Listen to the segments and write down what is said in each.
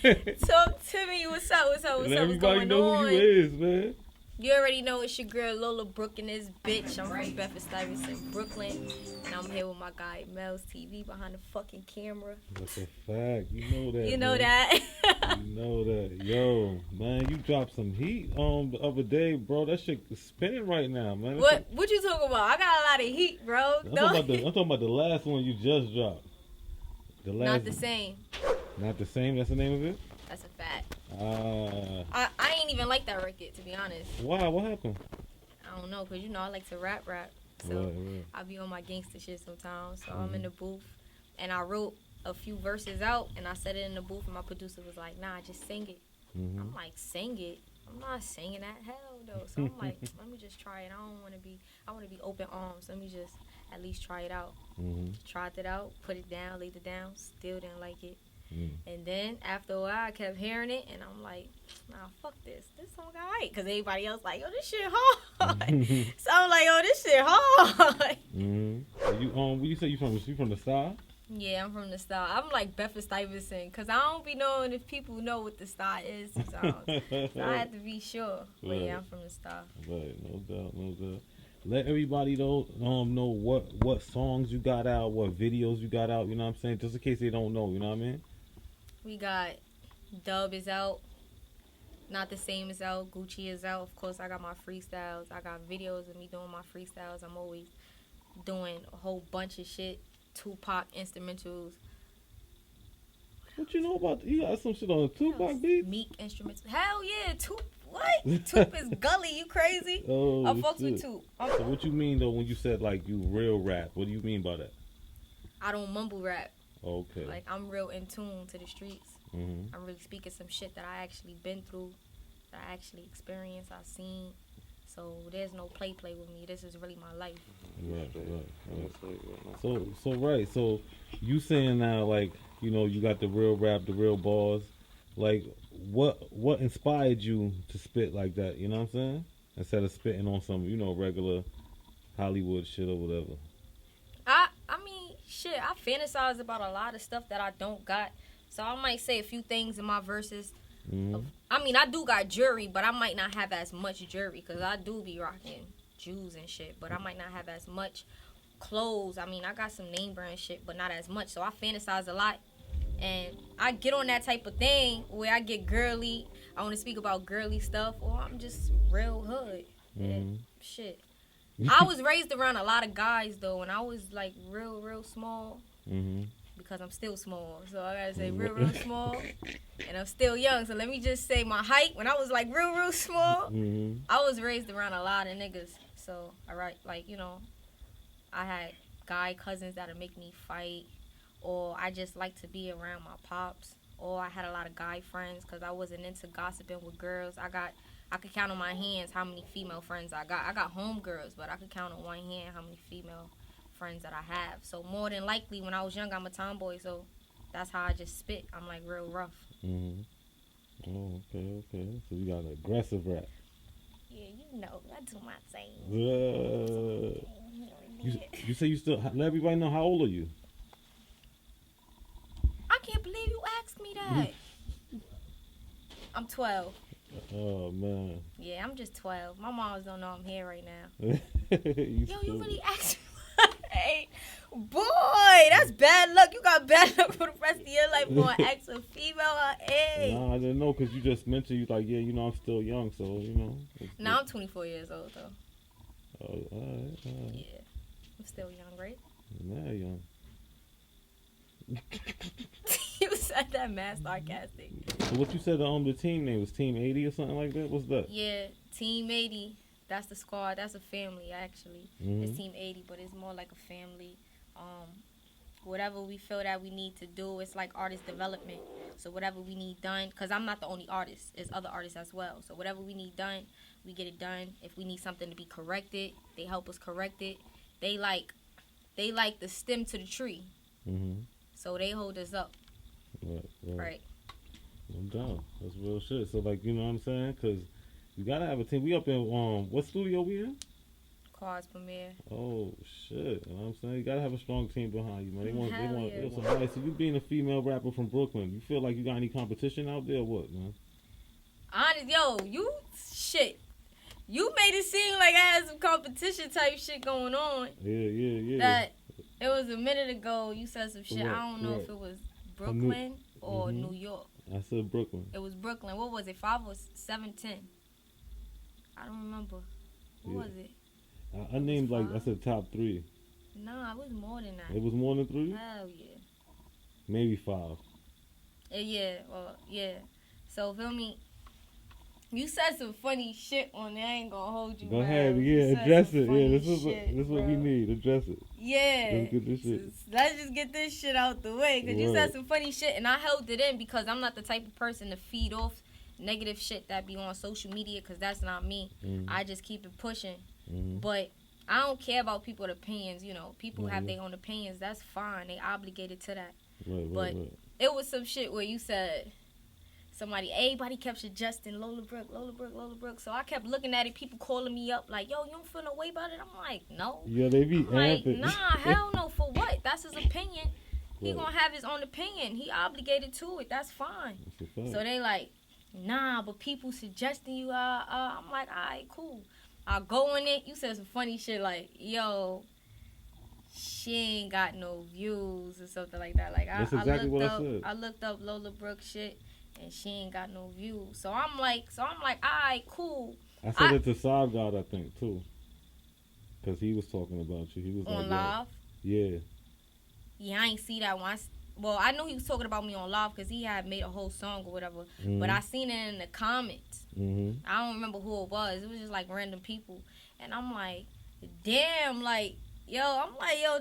Talk to me. What's up? What's Let going everybody know on? who you is, man. You already know it's your girl Lola Brooke in this bitch. I'm from Bedford-Stuyvesant, Brooklyn, and I'm here with my guy Melz TV behind the fucking camera. That's a fact. You know that. You know man. that. You know that. Yo, man, you dropped some heat the other day, bro. That shit is spinning right now, man. What you talking about? I got a lot of heat, bro. I'm talking about the last one you just dropped. Not the same. Not the same? That's the name of it? That's a fact. I ain't even like that record, to be honest. Why? What happened? I don't know, because you know I like to rap. So right. I be on my gangster shit sometimes. So I'm in the booth, and I wrote a few verses out, and I said it in the booth, and my producer was like, nah, just sing it. I'm like, sing it? I'm not singing that. Hell no. So I'm like, let me just try it. I want to be open arms. Let me just at least try it out. Tried it out, put it down, laid it down, still didn't like it. And then after a while, I kept hearing it, and I'm like, nah, fuck this. This song alright. Because everybody else like, yo, this shit hard. So I'm like, yo, this shit hard. You say you from the South? Yeah, I'm from the Star. I'm like Bedford-Stuyvesant, because I don't be knowing if people know what the Star is sometimes. So I have to be sure. But Right. yeah, I'm from the Star. Right, no doubt. Let everybody know what songs you got out, what videos you got out, you know what I'm saying? Just in case they don't know, you know what I mean? We got Dub is out. Not the Same is out. Gucci is out. Of course, I got my freestyles. I got videos of me doing my freestyles. I'm always doing a whole bunch of shit. Tupac instrumentals. What you know about, you got some shit on Tupac beats? Meek instrumentals. Hell yeah, what? Tup is gully, you crazy? Oh, I fucks shit. with Tup. So what you mean though when you said like you real rap? What do you mean by that? I don't mumble rap. Okay. Like, I'm real in tune to the streets. I'm really speaking some shit that I actually been through, that I actually experienced, I've seen. So there's no play with me. This is really my life. Right. So you saying now, like, you know, you got the real rap, the real bars. Like, what inspired you to spit like that? You know what I'm saying? Instead of spitting on some, you know, regular Hollywood shit or whatever. I mean, shit, I fantasize about a lot of stuff that I don't got. So I might say a few things in my verses. I mean, I do got jewelry, but I might not have as much jewelry because I do be rocking jewels and shit. But I might not have as much clothes. I mean, I got some name brand shit, but not as much. So I fantasize a lot. And I get on that type of thing where I get girly. I want to speak about girly stuff, or I'm just real hood. And shit. I was raised around a lot of guys, though, and I was, like, real small. Because I'm still small. So I gotta say real small. And I'm still young. So let me just say my height. When I was, like, real small, I was raised around a lot of niggas. So, like, you know, I had guy cousins that'll make me fight. Or I just like to be around my pops. Or I had a lot of guy friends because I wasn't into gossiping with girls. I could count on my hands how many female friends I got. I got homegirls, but I could count on one hand how many female friends that I have. So more than likely, when I was young, I'm a tomboy. So that's how I just spit. I'm like real rough. Oh, okay. So you got an aggressive rap. Yeah, you know, I do my thing. You say you still, let everybody know how old are you? I can't believe you asked me that. I'm 12. Oh, man. Yeah, I'm just 12. My moms don't know I'm here right now. You really asked me? Hey, boy, that's bad luck. You got bad luck for the rest of your life for an ex or female or age. Nah, I didn't know because you just mentioned you like, yeah, you know, I'm still young, so, you know. Now I'm 24 years old, though. Oh, all right. Yeah, I'm still young, right? Nah, young. You said that mad sarcastic. So what you said the team name was Team 80 or something like that? What's that? Yeah, Team 80. That's the squad. That's a family, actually. It's Team 80, but it's more like a family. Whatever we feel that we need to do, it's like artist development. So whatever we need done, because I'm not the only artist. There's other artists as well. So whatever we need done, we get it done. If we need something to be corrected, they help us correct it. They like the stem to the tree. So they hold us up. Right. I'm down. That's real shit. So, like, you know what I'm saying? Because you got to have a team. We up in, what studio we in? cards premiere. Oh shit! You know what I'm saying? You gotta have a strong team behind you, man. They want. Yeah. So, all right, so you being a female rapper from Brooklyn, you feel like you got any competition out there? Or what, man? Honest, yo, you made it seem like I had some competition type shit going on. Yeah. That it was a minute ago. You said some shit. Correct, I don't know if it was Brooklyn or New York. I said Brooklyn. It was Brooklyn. What was it? 5 or 7-10? I don't remember. What was it? I named like I said top 3. Nah, it was more than that. It was more than 3? Hell yeah. Maybe 5. Yeah. Well, yeah. So feel me. You said some funny shit on there. I ain't gonna hold you. Go ahead, address it. Yeah, this is what we need. Address it. Yeah. Let's get this shit. Let's just get this shit out the way. Because you said some funny shit, and I held it in because I'm not the type of person to feed off negative shit that be on social media, because that's not me. I just keep it pushing. But I don't care about people's opinions. You know, people have their own opinions. That's fine. They obligated to that. But it was some shit where you said... everybody kept suggesting Lola Brooke. So I kept looking at it, people calling me up like, yo, you don't feel no way about it? I'm like, no. Yeah, they be like, nah, hell no, for what? That's his opinion. He gonna have his own opinion. He obligated to it. That's fine. So they like, nah, but people suggesting you, I'm like, all right, cool. I'll go in it. You said some funny shit like, yo, she ain't got no views or something like that. Like, I looked up Lola Brooke shit. And she ain't got no views. So I'm like, all right, cool. I said it to Side God, I think, too. Because he was talking about you. He was on live? Yeah. Yeah, I ain't see that one. I knew he was talking about me on live because he had made a whole song or whatever. But I seen it in the comments. I don't remember who it was. It was just like random people. And I'm like, damn, like, yo,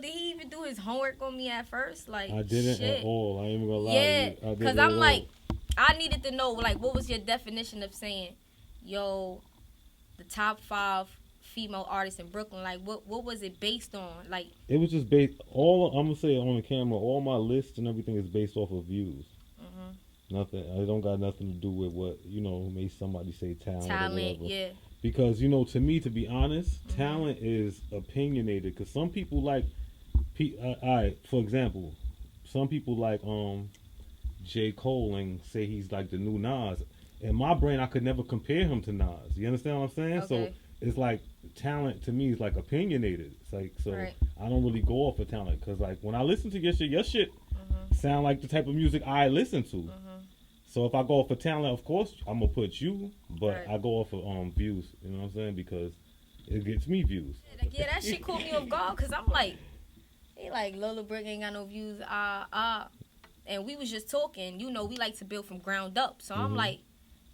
did he even do his homework on me at first? Like, I didn't shit. at all. I ain't even gonna lie. Yeah, because I'm like, I needed to know, like, what was your definition of saying, yo, the top 5 female artists in Brooklyn? Like, what was it based on? Like, it was just I'm gonna say it on the camera, all my lists and everything is based off of views. Nothing. It don't got nothing to do with what, made somebody say talent or whatever. Yeah. Because, to me, to be honest, talent is opinionated. Because some people like, all right, for example, some people like, J. Cole and say he's like the new Nas. In my brain, I could never compare him to Nas. You understand what I'm saying? Okay. So it's like talent to me is like opinionated. It's like, so I don't really go off of talent because like when I listen to your shit sound like the type of music I listen to. So if I go off of talent, of course I'm gonna put you, but I go off of views. You know what I'm saying? Because it gets me views. Yeah, that shit caught me off guard because I'm like, he like Lola Brooke ain't got no views. And we was just talking, we like to build from ground up. So I'm like,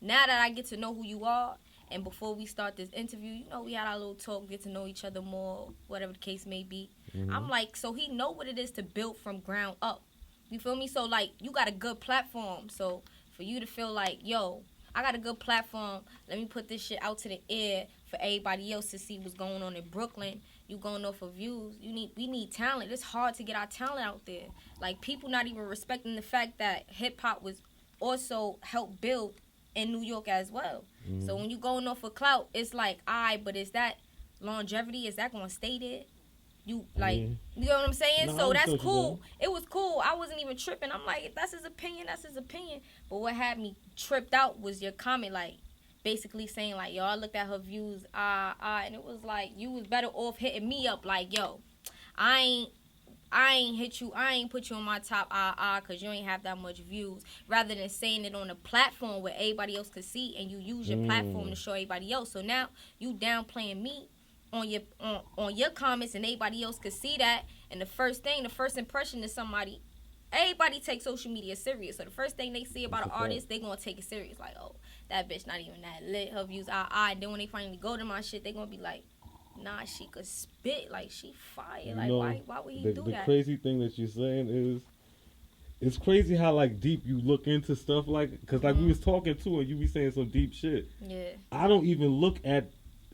now that I get to know who you are, and before we start this interview, we had our little talk, get to know each other more, whatever the case may be. I'm like, so he know what it is to build from ground up. You feel me? So, like, you got a good platform. So, for you to feel like, yo, I got a good platform. Let me put this shit out to the air for everybody else to see what's going on in Brooklyn. You going off of views. We need talent. It's hard to get our talent out there. Like, people not even respecting the fact that hip-hop was also helped build in New York as well. So when you going off of clout, it's like, but is that longevity? Is that going to stay there? You know what I'm saying? No, so that's cool. It was cool. I wasn't even tripping. I'm like, if that's his opinion, that's his opinion. But what had me tripped out was your comment, like, basically saying, like, yo, I looked at her views, and it was like, you was better off hitting me up, like, yo, I ain't hit you, I ain't put you on my top, because you ain't have that much views, rather than saying it on a platform where everybody else could see, and you use your platform to show everybody else. So now, you downplaying me on your comments, and everybody else could see that, and the first impression to somebody, everybody takes social media serious, so the first thing they see about an artist, they gonna take it serious, like, oh, that bitch not even that lit, her views, and then when they finally go to my shit, they gonna be like, nah, she could spit, like, she fire, like, why would he do that? The crazy thing that you're saying is, it's crazy how, like, deep you look into stuff, like, because, like, we was talking to, and you be saying some deep shit. Yeah. I don't even look at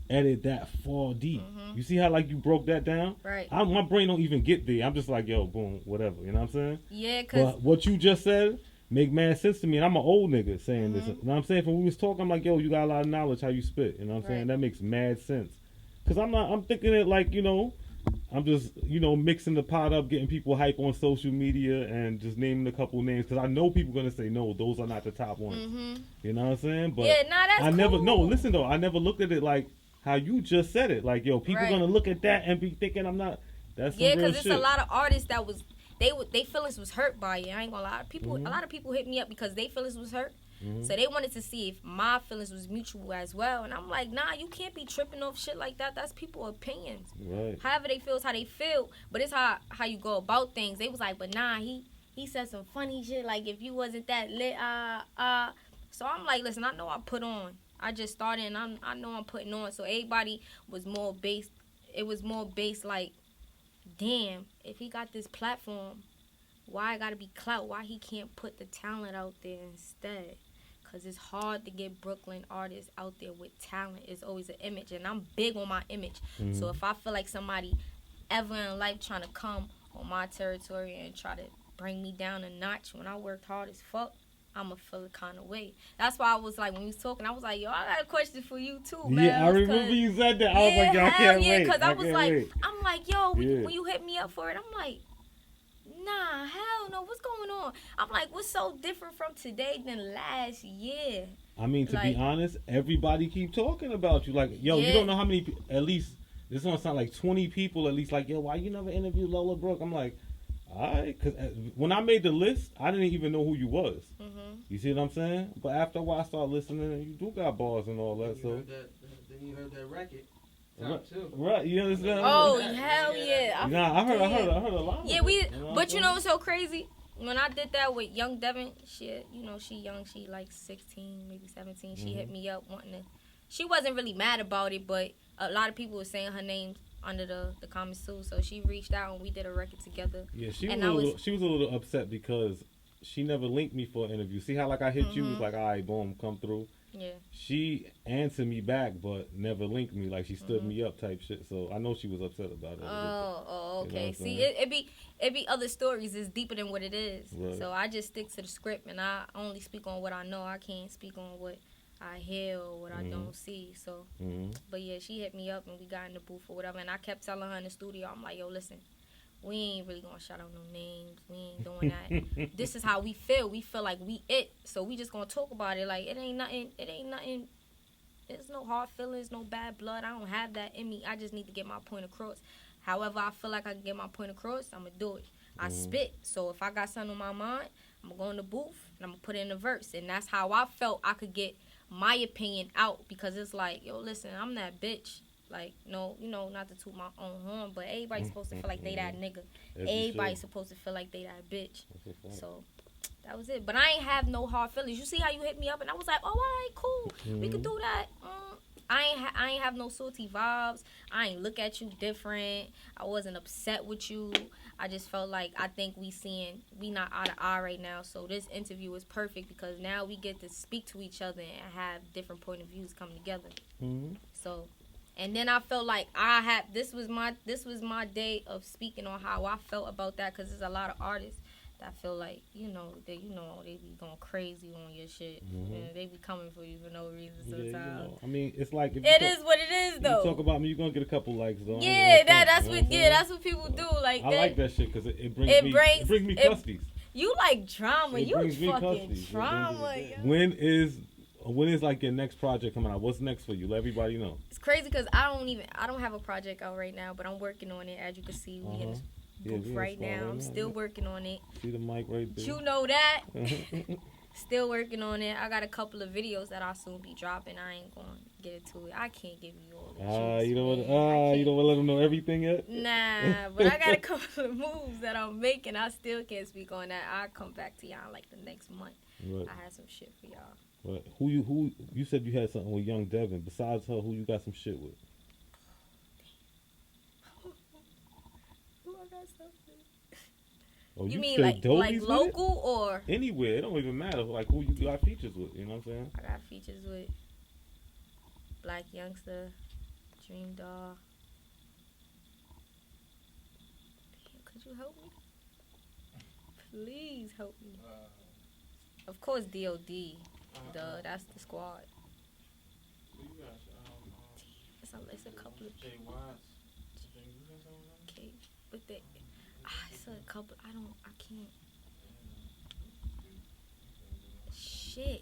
it that far deep. You see how, like, you broke that down? Right. My brain don't even get there. I'm just like, yo, boom, whatever. You know what I'm saying? Yeah, because... But what you just said make mad sense to me, and I'm an old nigga saying this. You know what I'm saying? When we was talking, I'm like, yo, you got a lot of knowledge how you spit. You know what I'm saying? That makes mad sense. Because I'm thinking it like, I'm just, mixing the pot up, getting people hype on social media and just naming a couple names. Because I know people going to say, no, those are not the top ones. Mm-hmm. You know what I'm saying? But yeah, nah, that's I never, cool. no, listen though, I never looked at it like how you just said it. Like, yo, people Right. going to look at that and be thinking I'm not. That's some Yeah, real because it's shit. a lot of artists that was, they feelings was hurt by it. I ain't gonna lie. People, Mm-hmm. A lot of people hit me up because they feelings was hurt. Mm-hmm. So they wanted to see if my feelings was mutual as well. And I'm like, nah, you can't be tripping off shit like that. That's people's opinions. Right. However they feel is how they feel. But it's how you go about things. They was like, but nah, he said some funny shit. Like, if you wasn't that lit, So I'm like, listen, I know I put on. I just started and I know I'm putting on. So everybody was more based. It was more based like, damn, if he got this platform, why I gotta be clout? Why he can't put the talent out there instead? Because it's hard to get Brooklyn artists out there with talent. It's always an image, and I'm big on my image. Mm-hmm. So if I feel like somebody ever in life trying to come on my territory and try to bring me down a notch when I worked hard as fuck, I'ma feel the kind of way. That's why I was like, when you was talking, I was like, yo, I got a question for you too, man. Yeah, I remember you said that. I was like, yo, I can't wait. Because I was like, wait. I'm like, yo, when you hit me up for it, I'm like, nah, hell no, what's going on? I'm like, what's so different from today than last year? I mean, to be honest, everybody keep talking about you. Like, yo, you don't know how many, at least, this gonna sound like 20 people at least, like, yo, why you never interviewed Lola Brooke? I'm like, alright, because when I made the list, I didn't even know who you was. Mm-hmm. You see what I'm saying? But after a while, I started listening, and you do got bars and all that. Then you heard that record. Right, you understand? Oh, hell yeah. I heard a lot. Yeah, but you know what's so crazy? When I did that with Young Devin, she young, she like 16, maybe 17. She hit me up wanting to. She wasn't really mad about it, but a lot of people were saying her name under the comments too. So she reached out and we did a record together. Yeah, she was a little upset because she never linked me for an interview. See how like I hit you, it was like, all right, boom, come through. Yeah. She answered me back, but never linked me. Like she stood me up, type shit. So I know she was upset about it. Oh, okay. You know See, it be other stories. It's deeper than what it is. Right. So I just stick to the script, and I only speak on what I know. I can't speak on what I hear or what I don't see. So, but yeah, she hit me up and we got in the booth or whatever. And I kept telling her in the studio, I'm like, yo, listen. We ain't really gonna shout out no names. We ain't doing that. This is how we feel. We feel like we it. So we just gonna talk about it. Like it ain't nothing. There's no hard feelings, no bad blood. I don't have that in me. I just need to get my point across. However I feel like I can get my point across, I'm gonna do it. I spit. So if I got something on my mind, I'm gonna go in the booth and I'm gonna put it in a verse. And that's how I felt I could get my opinion out, because it's like, yo, listen, I'm that bitch. Like, no, not to toot my own horn, but everybody's supposed to feel like they that nigga. Everybody's supposed to feel like they that bitch. So that was it. But I ain't have no hard feelings. You see how you hit me up, and I was like, oh, all right, cool. We could do that. I ain't have no salty vibes. I ain't look at you different. I wasn't upset with you. I just felt like I think we not eye to eye right now. So this interview is perfect because now we get to speak to each other and have different point of views come together. So. And then I felt like this was my day of speaking on how I felt about that, because there's a lot of artists that feel like they be going crazy on your shit, and they be coming for you for no reason sometimes. Yeah, I mean, it's like it is what it is though. You talk about me, you're gonna get a couple likes though. Yeah, that's what people do. Like I like that shit because it brings me custies. You like drama. You fucking drama. When is like your next project coming out? What's next for you? Let everybody know. It's crazy because I don't have a project out right now, but I'm working on it. As you can see, we in this booth right now. I'm still working on it. See the mic right there. You know that. Still working on it. I got a couple of videos that I'll soon be dropping. I ain't gonna get into it. I can't give you all the you don't want to let them know everything yet? Nah, but I got a couple of moves that I'm making. I still can't speak on that. I'll come back to y'all like the next month. Right. I had some shit for y'all. Right. Who you said you had something with Young Devin. Besides her, who you got some shit with? Who I got something? Oh, you mean like local or anywhere? It don't even matter. Like who you got features with? You know what I'm saying? I got features with Black Youngster, Dream Doll. Damn, could you help me? Please help me. Of course, DOD. That's the squad. It's a couple of okay, but it's a couple. I can't. Shit.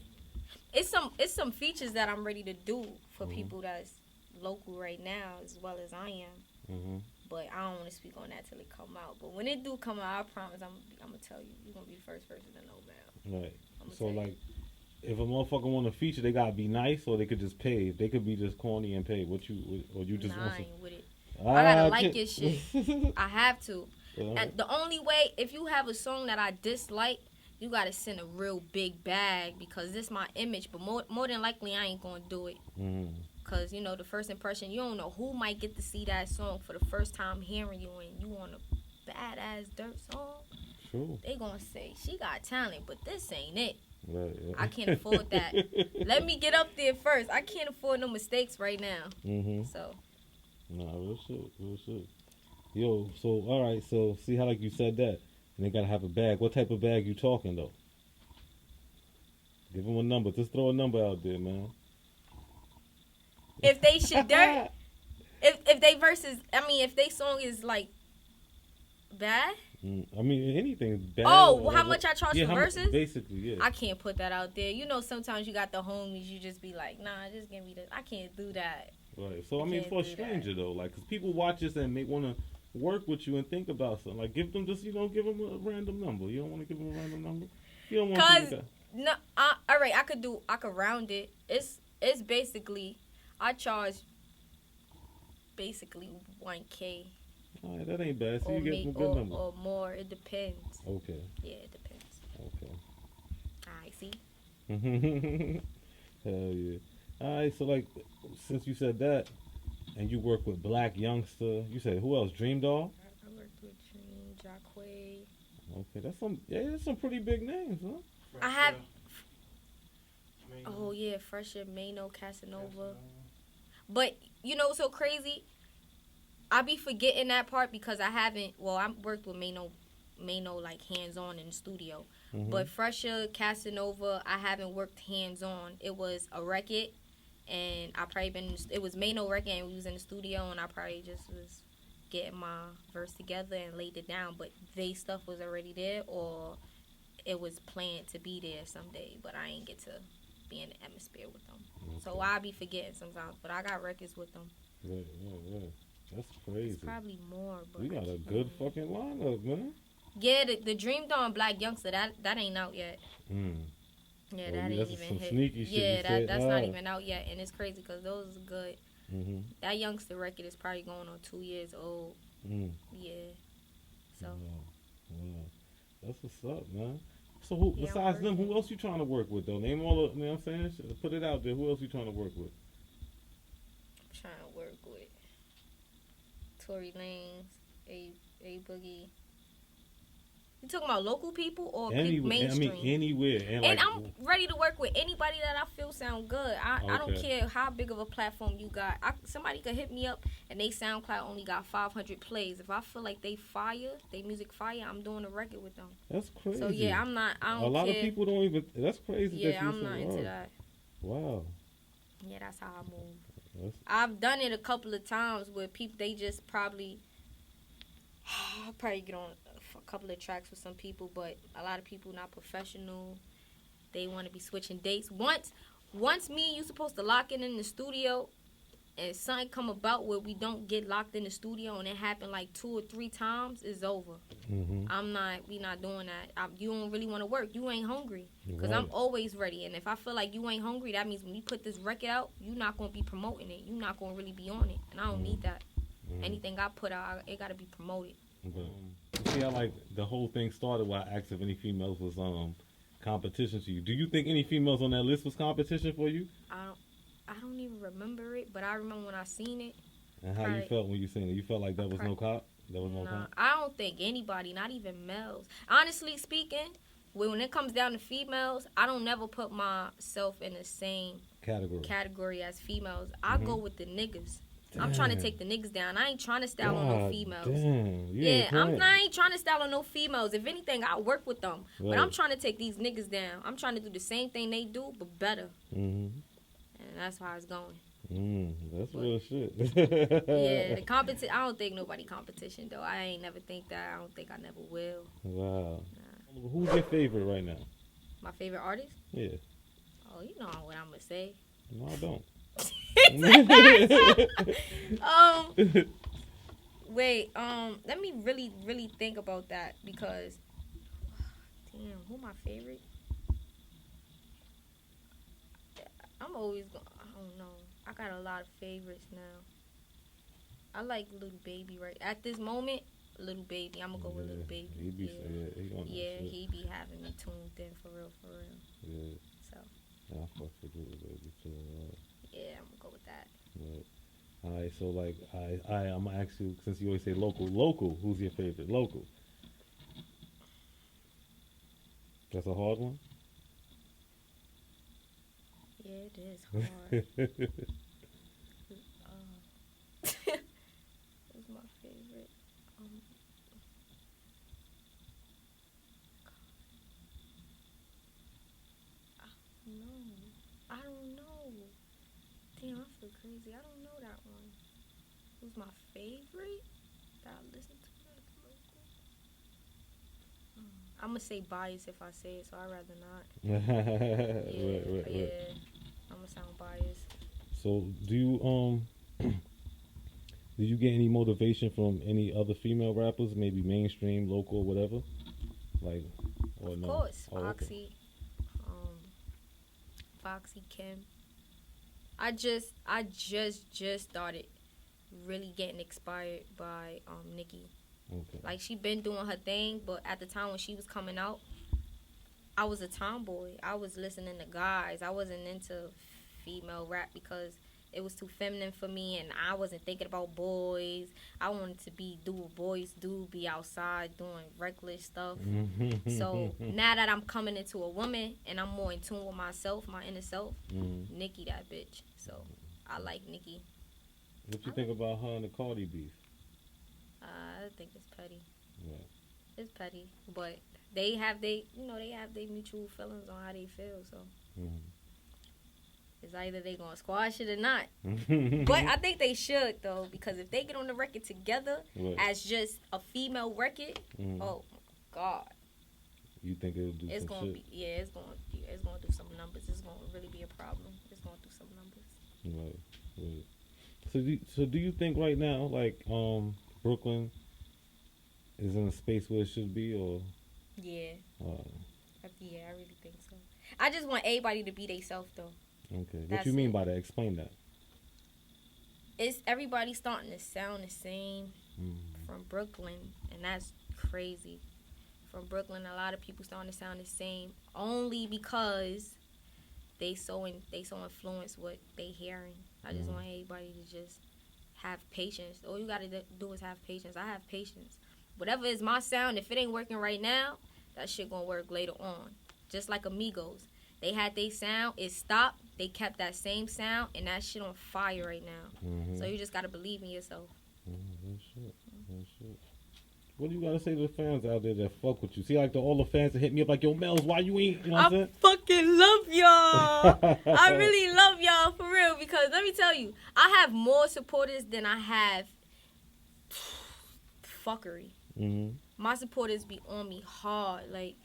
It's some features that I'm ready to do for people that's local right now as well as I am. But I don't want to speak on that till it come out. But when it do come out, I promise I'm gonna tell you. You're gonna be the first person to know, man. Right. So like, if a motherfucker want a feature, they gotta be nice, or they could just pay. They could be just corny and pay. Or you just? Nah, I ain't with it. I gotta like your shit. I have to. And the only way, if you have a song that I dislike, you gotta send a real big bag because this my image. But more than likely, I ain't gonna do it. Cause the first impression, you don't know who might get to see that song for the first time hearing you, and you want a badass dirt song. True. They gonna say she got talent, but this ain't it. Right. Yeah. I can't afford that. Let me get up there first. I can't afford no mistakes right now. So. Nah, real shit. Yo, so all right, so see how like you said that, and they gotta have a bag. What type of bag you talking though? Give them a number. Just throw a number out there, man. If they shit dirt, if they verses, if they song is like bad. Anything bad. Oh, how much I charge for verses? Basically, yeah. I can't put that out there. Sometimes you got the homies, you just be like, nah, just give me this. I can't do that. Right. So for a stranger though, like, cause people watch this and they want to work with you and think about something. Like, give them give them a random number. You don't want to give them a random number. You don't want to. No. All right. I could round it. It's basically. I charge basically 1K. All right, that ain't bad. So you get some good numbers. Or more. It depends. Okay. Yeah, it depends. Okay. All right, see? Hell yeah. All right, so like, since you said that, and you work with Black Youngster, you said who else? Dream Doll? I worked with Dream, Jacquay. Okay, that's some pretty big names, huh? I have. Oh yeah, Fresher, Mano, Casanova. But so crazy. I be forgetting that part because I haven't. Well, I worked with Mano like hands on in the studio. But Fresher, Casanova, I haven't worked hands on. It was a record, and it was Mano record, and we was in the studio, and I probably just was getting my verse together and laid it down. But they stuff was already there, or it was planned to be there someday. But I ain't get to be in the atmosphere with them. Okay. So I be forgetting sometimes, but I got records with them. Right. That's crazy. It's probably more, but we got a good fucking lineup, man. Yeah, the Dream Dawn Black Youngster, that ain't out yet. Yeah, that ain't even hit. Sneaky shit. Yeah, that's not even out yet, and it's crazy because those are good. That Youngster record is probably going on 2 years old. Yeah. So. Wow. That's what's up, man. So who besides them, who else you trying to work with though? Name all of, you know what I'm saying? Put it out there. Who else you trying to work with? I'm trying to work with Tory Lanez, A Boogie. You talking about local people or mainstream? Anywhere. And I'm ready to work with anybody that I feel sound good. I don't care how big of a platform you got. Somebody could hit me up and they SoundCloud only got 500 plays. If I feel like they music fire, I'm doing a record with them. That's crazy. So yeah, I don't care. A lot of people don't even. That's crazy. Yeah, I'm not into that. Wow. Yeah, that's how I move. I've done it a couple of times where people they just probably. I'll probably get on a couple of tracks with some people, but a lot of people not professional. They want to be switching dates. Once me and you supposed to lock in the studio, and something come about where we don't get locked in the studio, and it happened like 2 or 3 times, it's over. We not doing that. You don't really want to work. You ain't hungry, because I'm always ready. And if I feel like you ain't hungry, that means when we put this record out, you're not gonna be promoting it. You're not gonna really be on it, and I don't need that. Anything I put out, it gotta be promoted. See how like the whole thing started when I asked if any females was competition to you. Do you think any females on that list was competition for you? I don't even remember it, but I remember when I seen it. And how you felt when you seen it? You felt like that was no cop? There was no cop? I don't think anybody, not even Melz. Honestly speaking, when it comes down to females, I don't never put myself in the same category as females. I go with the niggas. Damn. I'm trying to take the niggas down. I ain't trying to style on no females. Damn. I ain't trying to style on no females. If anything, I work with them. Right. But I'm trying to take these niggas down. I'm trying to do the same thing they do, but better. And that's how it's going. That's real shit. Yeah, the competition. I don't think nobody competition though. I ain't never think that. I don't think I never will. Wow. Nah. Who's your favorite right now? My favorite artist? Yeah. Oh, you know what I'm gonna say. No, I don't. Wait. Let me really think about that because, damn, who my favorite? I'm always going. I don't know. I got a lot of favorites now. I like Little Baby right at this moment. Little Baby. I'm gonna go with Little Baby. He be he be having me tuned in for real. Yeah. So. Yeah, I fuck with Little Baby too. Yeah, I'm gonna go with that. Right. All right, so like I'm gonna ask you since you always say local. Who's your favorite local? That's a hard one. Yeah, it is hard. Who's my favorite? I don't know. Damn, I feel crazy. I don't know that one. Who's my favorite that I listen to? I'm gonna say bias if I say it, so I'd rather not. Right. I'm gonna sound biased. So, do you did you get any motivation from any other female rappers, maybe mainstream, local, whatever? Like, or of no? course, Oh, Foxy, Foxy, Kim. I just started really getting inspired by Nicki. Okay. Like she been doing her thing, but at the time when she was coming out, I was a tomboy. I was listening to guys. I wasn't into female rap because it was too feminine for me, and I wasn't thinking about boys. I wanted to do what boys do, be outside doing reckless stuff. So now that I'm coming into a woman and I'm more in tune with myself, my inner self, Nicki that bitch. So I like Nicki. What you think about her and the Cardi beef? I think it's petty. Yeah. It's petty, but they have they mutual feelings on how they feel. So it's either they gonna squash it or not. But I think they should though, because if they get on the record together as just a female record, oh my god, you think it'll do it's some gonna shit? it's gonna do some numbers. It's gonna really be a problem. It's gonna do some numbers. Right. So do you think right now, like Brooklyn is in a space where it should be, or? Yeah. Yeah, I really think so. I just want everybody to be themselves, though. Okay. What you mean by that? Explain that. It's everybody starting to sound the same from Brooklyn, and that's crazy. From Brooklyn, a lot of people starting to sound the same only because they so influenced what they hearing. I just want everybody to just have patience. All you gotta do is have patience. I have patience. Whatever is my sound, if it ain't working right now, that shit gonna work later on. Just like Amigos. They had their sound, it stopped, they kept that same sound, and that shit on fire right now. So you just gotta believe in yourself. That shit. What do you gotta say to the fans out there that fuck with you? See, like all the fans that hit me up like, yo, Melz, why you ain't, you know what I'm saying? I fucking love y'all. I really love y'all for real, because let me tell you, I have more supporters than I have fuckery. My supporters be on me hard. Like,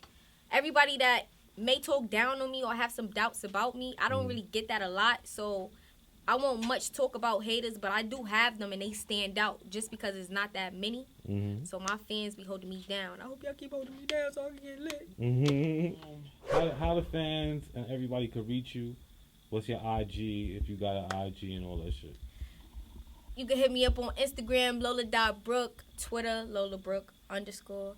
everybody that may talk down on me or have some doubts about me, I don't really get that a lot, so I won't much talk about haters, but I do have them, and they stand out just because it's not that many. So my fans be holding me down. I hope y'all keep holding me down so I can get lit. How the fans and everybody could reach you? What's your IG, if you got an IG and all that shit? You can hit me up on Instagram, Lola.Brooke, Twitter, Lola Brooke _,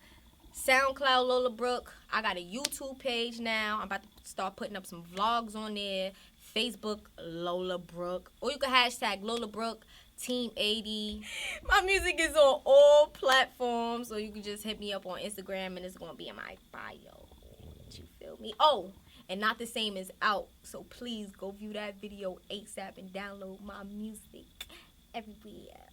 SoundCloud, Lola Brooke. I got a YouTube page now. I'm about to start putting up some vlogs on there. Facebook, Lola Brooke. Or you can hashtag Lola Brooke, Team 80. My music is on all platforms, so you can just hit me up on Instagram, and it's going to be in my bio. You feel me? Oh, and Not the Same is out, so please go view that video ASAP and download my music everywhere.